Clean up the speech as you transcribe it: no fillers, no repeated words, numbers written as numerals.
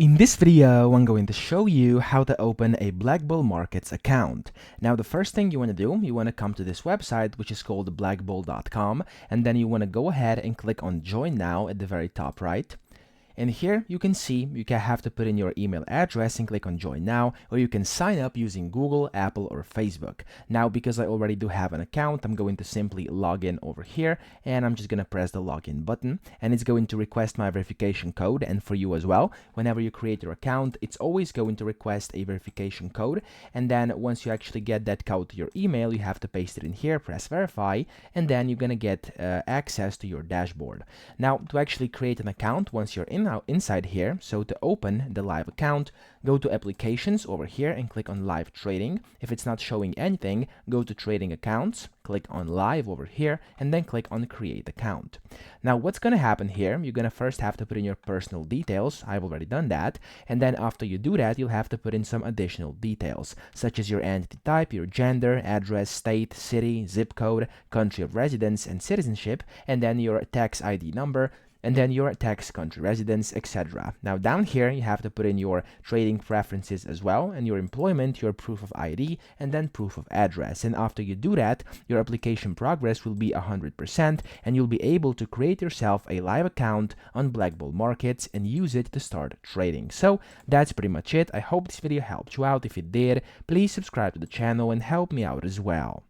In this video, I'm going to show you how to open a BlackBull Markets account. Now, the first thing you want to do, you want to come to this website, which is called blackbull.com, and then you want to go ahead and click on Join Now at the very top right. And here you can see you can have to put in your email address and click on Join Now, or you can sign up using Google, Apple, or Facebook. Now, because I already do have an account, I'm going to simply log in over here, and I'm just going to press the login button, and it's going to request my verification code. And for you as well, whenever you create your account, it's always going to request a verification code. And then once you actually get that code to your email, you have to paste it in here, press verify, and then you're going to get access to your dashboard. Now, to actually create an account, once you're inside here, so to open the live account, go to applications over here and click on live trading. If it's not showing anything, go to trading accounts, click on live over here, and then click on create account. Now, what's going to happen here, you're going to first have to put in your personal details. I've already done that. And then after you do that, you'll have to put in some additional details, such as your entity type, your gender, address, state, city, zip code, country of residence, and citizenship, and then your tax ID number, and then your tax country residence, etc. Now down here, you have to put in your trading preferences as well, and your employment, your proof of ID, and then proof of address. And after you do that, your application progress will be 100%, and you'll be able to create yourself a live account on BlackBull Markets and use it to start trading. So that's pretty much it. I hope this video helped you out. If it did, please subscribe to the channel and help me out as well.